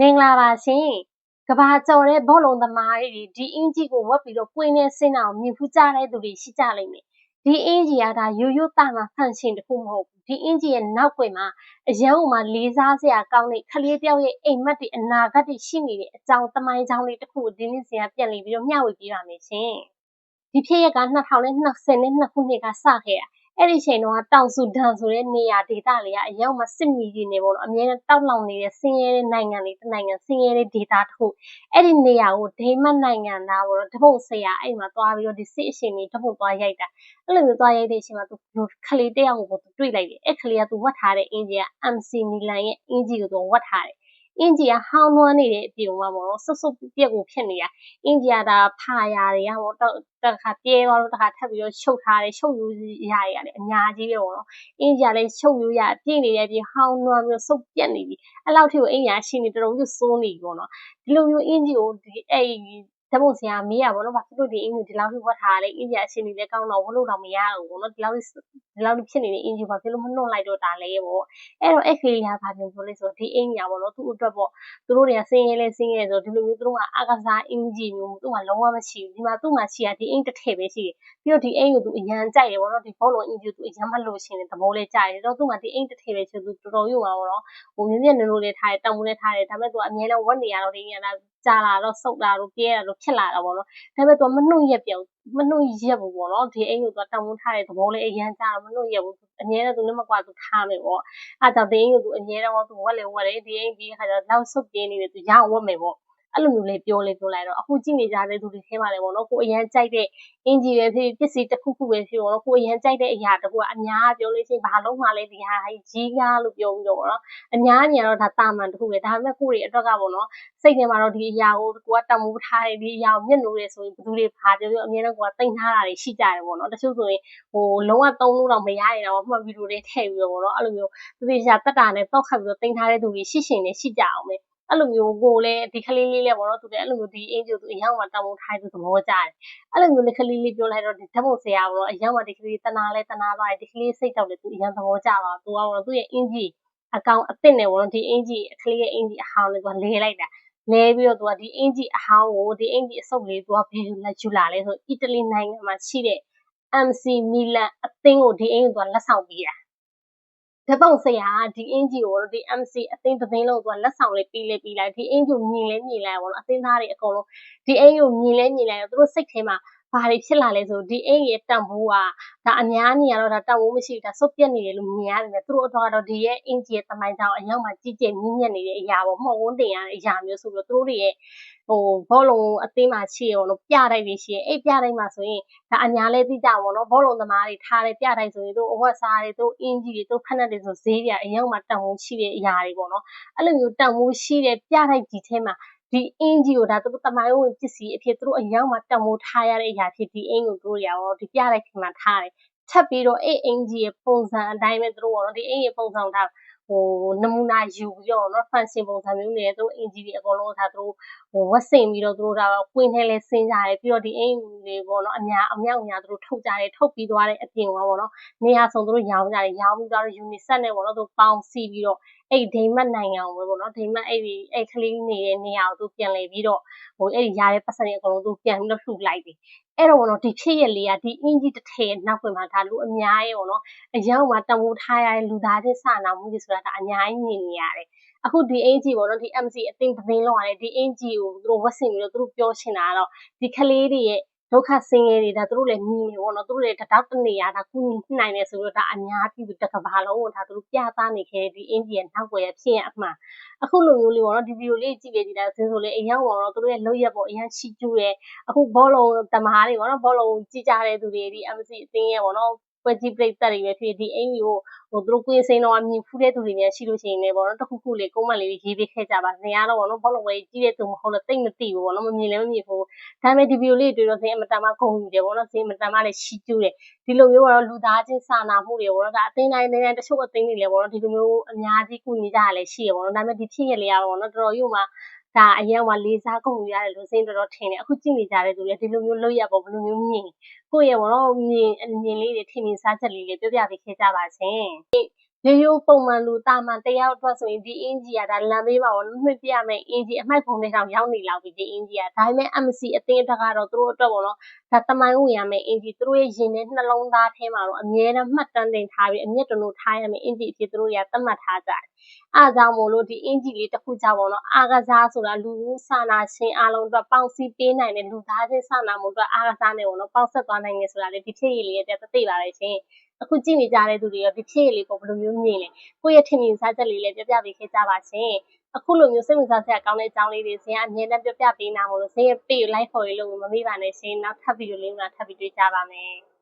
မင်္ဂလာပါရှင်ကဘာကျော်တဲ့ဘောလုံးသမားတွေဒီအင်ဂျီကိုဝတ်ပြီးတော့ပွင့်နေစင်းအောင်မြင်ဖူးကြတဲ့သူတွေရှိကြလိမ့်မယ်ဒီအင်ဂျီကဒါရိုးရိုးသားမှဖန်ရှင်တခုမဟုတ်ဘူးဒီအင်ဂျီရဲ့နောက်ွယ်မှာအရန်ဥမှာလေးစားစရာကောင်းတဲ့ခလေးတယောက်ရဲ့အိမ်မက်တွေအနာဂတ်တွေရှိနေတဲ့အကြောင်းသမိုင်းကြောင်းလေးတစ်ခုကိုဒီနေ့စီကပြန်လည်ပြီးတော့မျှဝေပေးပါမယ်ရှင်ဒီဖြစ်ရက်က2022ခုနှစ်ကစခဲ့တာအဲ့ဒီချိန်တော့တောင်ဆူဒန်ဆိုတဲ့နေရာဒေသလေးကအရောက်မှာစစ်မီတွေနေပေါ့နော်အများနဲ့တောက်လောင်နေတဲ့ဆင်းရဲတဲ့နိုင်ငံလေးတစ်နိုင်ငံဆင်းရဲတဲ့ဒေသတစ်ခုအဲ့ဒီနေရာကိုဒိမတ်နိုင်ငံသားပေါ့နော်တပုတ်ဆရာအဲ့မှာသွားပြီးတော့ဒီစစ်အရှင်ကြီးတပုတ်သွားရိုက်တာအဲ့လိုမျိုးသွားရိုက်တဲ့အချိန်မှာသူခလေးတယောက်ကိုသူတွေ့လိုက်တယ်အဲ့ခလေးကသူဝတ်ထားတဲ့အင်ဂျီက MC မီလန်ရဲ့အင်ဂျီကိုသူဝတ်ထားတယ်အင်ဂျီကဟောင်းနွမ်းနေတဲ့အပြင်မှာပေါ့နော်ဆုပ်ဆုပ်ပြက်ကိုဖြစ်နေတာအင်ဂျီကဒါဖာယာတွေကပေါ့တစ်ခါပြဲသွားလို့တစ်ခါထပ်ပြီးတော့ချုပ်ထားတယ်ချုပ်ယူရရတယ်အများကြီးပဲပေါ့နော်အင်ဂျီကလည်းချုပ်ယူရပြည့်နေတဲ့အပြင်ဟောင်းနွမ်းပြီးဆုပ်ပြက်နေပြီအဲ့လောက်ထိကိုအင်ဂျီကရှိနေတော်တော်ကြီးစိုးနေပြီပေါ့နော်ဒီလိုမျိုးအင်ဂျီကိုဒီအဲ့ဓမ္မဆရာမေးရပါတော့ဘာဖြစ်လို့ဒီအင်ဂျီဒီလောက်ထိဝတ်ထားရလဲအင်ဂျီအရှင်နေလည်းကောင်းတော့ဝတ်လို့တော့မရဘူးပေါ့နော်ဒီလောက်ဖြစ်နေတဲ့အင်ဂျီဘာဖြစ်လို့မနှုတ်လိုက်တော့တာလဲပေါ့အဲ့တော့အဲ့ခေလေးကဘာပြောလဲဆိုတော့ဒီအင်ဂျီကပေါ့နော်သူ့အတွက်ပေါ့သူတို့တွေကဆင်းရဲလဲဆင်းရဲဆိုဒီလိုမျိုးသူတို့ကအကစားအင်ဂျီမျိုးသူ့မှာလုံးဝမရှိဘူးဒီမှာသူ့မှာရှိတာဒီအင်တစ်ထည်ပဲရှိတယ်ပြီးတော့ဒီအင်ကိုသူအရန်ကြိုက်တယ်ပေါ့နော်ဒီဘောလုံးအင်ဂျီကိုသူအရန်မလို့ရှင်တဲ့သဘောလေးကြိုက်တယ်တော့သူ့မှာဒီအင်တစ်ထည်ပဲရှိသူတော်တော်ယူမှာပေါ့နော်ဟိုမြင်းမြတ်နုံလေးထားတယ်တောင်မလေးထားတယ်ဒါပေမဲ့သူကအမြဲတမ်းဝတ်နေရတော့ဒီအင်ကကြာလာတော့စုပ်လာတော့ပြဲလာတော့ဖြစ်လာတာပေါ့နော်ဒါပေမဲ့သူကမနှုတ်ရက်ပြောင်းမနှုတ်ရက်ဘူးပေါ့နော်ဒီအင်ကိုသူကတောင်မထားတဲ့သဘောလေးအရန်ကြာတော့မနှုတ်ရက်ဘူးအမြဲတမ်းသူနဲ့မကွာသူထားမယ်ပေါ့အဲ့ကြောင့်ဒီအင်ကိုသူအမြဲတမ်းသူဝတ်လေဝတ်တယ်ဒီအင်ပြီးခါကျတော့လောက်ဆုပ်ပြင်းနေတယ်သူရအောင်ဝတ်မယ်ပေါ့အဲ့လိုမျိုးလေးပြောလိုက်တော့အခုကြည့်နေကြတဲ့သူတွေထဲမှာလည်းပေါ့နော်ကိုအရန်ကြိုက်တဲ့အင်ဂျီပဲဖြစ်ပစ္စည်းတစ်ခုခုပဲဖြစ်ပေါ့နော်ကိုအရန်ကြိုက်တဲ့အရာတစ်ခုကအများပြောလို့ရှိရင်ဘာလုံးမှလည်းဒီဟာကြီးကားလို့ပြောပြီးတော့ပေါ့နော်အများကြီးကတော့ဒါတာမန်တစ်ခုပဲဒါပေမဲ့ကိုတွေအတွက်ကပေါ့နော်စိတ်ထဲမှာတော့ဒီအရာကိုကိုကတမိုးထားတယ်ဒီအရာကိုမျက်နှာတွေဆိုရင်ဘယ်သူတွေဘာပြောပြောအများနဲ့ကိုကတိတ်ထားတာတွေရှိကြတယ်ပေါ့နော်တချို့ဆိုရင်ဟိုလုံးဝသုံးလို့တော့မရရင်တော့မှတ်ဗီဒီယိုတွေထည့်ပြီးတော့ပေါ့နော်အဲ့လိုမျိုးသူတွေရှာတက်တာနဲ့တောက်ခတ်ပြီးတော့တင်ထားတဲ့သူတွေရှိရှင်နေရှိကြအောင်ပဲအဲ့လိုမျိုးကိုလည်းဒီကလေးလေးလည်းပေါ့နော်သူလည်းအဲ့လိုမျိုးဒီအင်ဂျီကိုသူအရောက်မှတောင်းဖို့ထားသူသဘောကျတယ်အဲ့လိုမျိုးလေးကလေးလေးပြောလိုက်တော့ဒီဓာတ်ပုံဆရာကတော့အရောက်မှဒီကလေးတနာလဲတနာသွားတယ်ဒီကလေးစိတ်တော့လေသူအရင်သဘောကျသွားသူကတော့သူ့ရဲ့အင်ဂျီအကောင်အစ်စ်နဲ့ပေါ့နော်ဒီအင်ဂျီကလေးရဲ့အင်ဂျီအဟောင်းလေးကလဲလိုက်တာလဲပြီးတော့သူကဒီအင်ဂျီအဟောင်းကိုဒီအင်ဂျီအစုပ်လေးသူကဘယ်လိုလဲယူလာလဲဆိုအီတလီနိုင်ငံမှာရှိတဲ့ MC မီလန်အသင်းကိုဒီအင်ဂျီကလက်ဆောင်ပေးတာဓာတ်ပုံဆရာဒီအင်ဂျီကိုဒီ MC အသင်းတစ်သိန်းလုံးကလက်ဆောင်လေးပေးလိုက်ဒီအင်ဂျီကိုမြင်လဲမြင်လိုက်ပေါ့နော်အသင်းသားတွေအကုန်လုံးဒီအင်ဂျီကိုမြင်လဲမြင်လိုက်တော့သူတို့စိတ်ထဲမှာဘာတွေဖြစ်လာလဲဆိုဒီအင်ရဲ့တန်ဖိုးကဒါအများကြီးကတော့ဒါတန်ဖိုးမရှိဘူးဒါစုပ်ပြက်နေတယ်လို့မြင်ရတယ်သူတို့အတွက်ကတော့ဒီရဲ့အင်ဂျီရဲ့တမိုင်းကြောင်အရောက်မှကြီးကျယ်မြင့်မြတ်နေတဲ့အရာပေါ့မှုံဝန်းတင်ရတဲ့အရာမျိုးဆိုပြီးတော့သူတို့တွေရဲ့ဟိုဘောလုံးအသင်းမှာရှိရပေါ့နော်ပြတိုက်တွေရှိရအဲ့ပြတိုက်မှာဆိုရင်ဒါအညာလဲသိကြပေါ့နော်ဘောလုံးသမားတွေထားတဲ့ပြတိုက်ဆိုရင်တို့အဝတ်စားတွေတို့အင်ဂျီတွေတို့ဖက်နက်တွေဆိုဈေးတွေအရောက်မှတန်ဖိုးရှိတဲ့အရာတွေပေါ့နော်အဲ့လိုမျိုးတန်ဖိုးရှိတဲ့ပြတိုက်ကြီးထဲမှာဒီအင်ဂျီကိုဒါသူတို့တမိုင်းဝင်ပစ္စည်းအဖြစ်သူတို့အရောက်မှတန်ဖိုးထားရတဲ့အရာဖြစ်ဒီအင်ကိုတို့ရောဒီပြတိုက်ထဲမှာထားတယ်ထပ်ပြီးတော့အဲ့အင်ဂျီရဲ့ပုံစံအတိုင်းပဲသူတို့ရောဒီအင်ရဲ့ပုံစံဒါဟိုနမူနာယူပြီးတော့နော်ဖန်ဆင်ပုံစံမျိုးနဲ့သူတို့အင်ဂျီတွေအကုန်လုံးထားသူတို့ဟိုဝတ်ဆင်ပြီးတော့သူတို့ဒါကွင်းထဲလဲဆင်းကြတယ်ပြီးတော့ဒီအင်တွေပေါ့နော်အမြောက်ညာသူတို့ထုတ်ကြတယ်ထုတ်ပြီးသွားတဲ့အပြင်ကပေါ့နော်နေရာဆုံးသူတို့ရောင်းကြတယ်ရောင်းပြီးတော့ယူနီဆက်နဲ့ပေါ့နော်သူပေါင်းစီပြီးတော့အဲ့ဒိမတ်နိုင်ငံကိုပဲပေါ့နော်ဒိမတ်အဲ့ကလေးနေတဲ့နေရာကိုသူပြန်လဲပြီးတော့ဟိုအဲ့ဒီရတဲ့ပတ်စံတွေအကုန်လုံးသူပြန်ပြီးတော့လှူလိုက်တယ်အဲ့တော့ပေါ့နော်ဒီဖြစ်ရလေးကဒီအင်ဂျီတစ်ထည်နောက်ွယ်မှာဒါလူအများရဲ့ပေါ့နော်အရောက်မှာတမိုးထားရတဲ့လူသားချင်းစာနာမှုတွေဆိုတာဒါအများကြီးမြင်နေရတယ်အခုဒီအင်ဂျီပေါ့နော်ဒီ MC အသင်းတစ်သိန်းလောက်ရတယ်ဒီအင်ဂျီကိုသူတို့ဝတ်ဆင်ပြီးတော့သူတို့ပြောချင်တာကတော့ဒီကလေးတွေရဲ့ဒုက္ခဆင်းရဲတွေဒါသူတို့လည်းမြင်နေပေါ့နော်သူတို့လည်းတတောက်တနေရဒါကုညီနိုင်တယ်ဆိုတော့ဒါအများပြည်သူတစ်ကမ္ဘာလုံးကိုဒါသူတို့ပြသနေခဲ့တဲ့ဒီအင်ဂျီရဲ့နောက်ွယ်ဖြစ်ရအမှန်အခုလိုမျိုးလေးပေါ့နော်ဒီဗီဒီယိုလေးကြည့်လေဒီလားဆိုဆိုလေအရောက်ပေါ့နော်သူတို့ရဲ့လုပ်ရက်ပေါ့အရင်ရှိကျူးတယ်အခုဘောလုံးတမားတွေပေါ့နော်ဘောလုံးကြည့်ကြတဲ့သူတွေဒီ MC အသင်းရဲ့ပေါ့နော်ပွဲကြီးပြိတ္တတွေပဲဖြစ်ဒီအင်ကြီးကိုဟိုသူတို့ကွင်းစင်းတော့အမြင်ဖူးတဲ့သူတွေများရှိလို့ရှိရင်လည်းပေါ့နော်တခုခုလေးကုန်းမလေးရေးပေးခဲ့ကြပါဇင်ကတော့ပေါ့နော်ဘောလုံးပဲကြီးတဲ့သူမဟုတ်လို့တိတ်မသိဘူးပေါ့နော်မမြင်လည်းမမြင်ဘူးဒါပေမဲ့ဒီဗီဒီယိုလေးတွေ့တော့ဇင်အမတန်မှဂုဏ်ယူတယ်ပေါ့နော်ဇင်အမတန်မှလည်းရှိကျူးတယ်ဒီလိုမျိုးကတော့လူသားချင်းစာနာမှုတွေပေါ့နော်ဒါအသင်းတိုင်းတချို့အသင်းတွေလည်းပေါ့နော်ဒီလိုမျိုးအများကြီးကူညီကြရလဲရှိရပေါ့နော်ဒါပေမဲ့ဒီဖြစ်ရလေရပေါ့နော်တော်တော်ယူမှာဒါအရင်ကလေးစားကုန်ရတယ်လို့စင်းတော်တော်ထင်တယ်အခုကြည့်နေကြတဲ့သူတွေဒီလိုမျိုးလုပ်ရပေါ့ဘယ်လိုမျိုးမြင်ကိုယ့်ရဲ့ဘောနော်မြင်လေးတွေထင်မြင်စားချက်လေးတွေပြောပြပေးခဲ့ကြပါရှင် ရိုးရိုးပုံမှန်လူတာမန်တယောက်အတွက်ဆိုရင်ဒီအင်ဂျီကဒါလမ်းဘေးမှာပေါ့နော်မှတ်ပြရမယ်အင်ဂျီအမိုက်ပုံနဲ့တောင်ရောက်နေလောက်ပြီဒီအင်ဂျီကဒါပေမဲ့ MC အသင်းအတွက်ကတော့သူတို့အတွက်ပေါ့နော်ဒါတမိုင်းဝင်ရမယ်အင်ဂျီသူတို့ရဲ့ရင်ထဲနှလုံးသားထဲမှာတော့အမြဲတမ်းမှတ်တမ်းတင်ထားပြီးအမျက်တလို့ထားရမယ်အင်ဂျီအဖြစ်သူတို့တွေကသတ်မှတ်ထားကြတယ်အားကြောင့်မို့လို့ဒီအင်ဂျီလေးတစ်ခုကြောင့်ပေါ့နော်အားကစားဆိုတာလူမှုစာနာရှင်အားလုံးအတွက်ပေါင်းစည်းပေးနိုင်တဲ့လူသားချင်းစာနာမှုအတွက်အားကစားနေပေါ့နော်ပေါက်ဆက်သွားနိုင်တယ်ဆိုတာလေဒီဖြစ်ရည်လေးရဲ့တက်သိပါလေရှင်အခုကြည့်နေကြတဲ့သူတွေရောဒီဖြစ်ရည်လေးကိုဘယ်လိုမျိုးမြင်လဲကိုယ့်ရဲ့ထင်မြင်စားချက်လေးလည်းပြပြပေးခဲ့ကြပါရှင်အခုလိုမျိုးစိတ်ဝင်စားစရာကောင်းတဲ့အကြောင်းလေးတွေဇင်ကအမြဲတမ်းပြပြပေးနာမို့လို့ဇင်ရဲ့ page like for ရေးလို့မမေ့ပါနဲ့ရှင်နောက်ထပ်ဗီဒီယိုလေးမှာထပ်ပြီးတွေ့ကြပါမယ်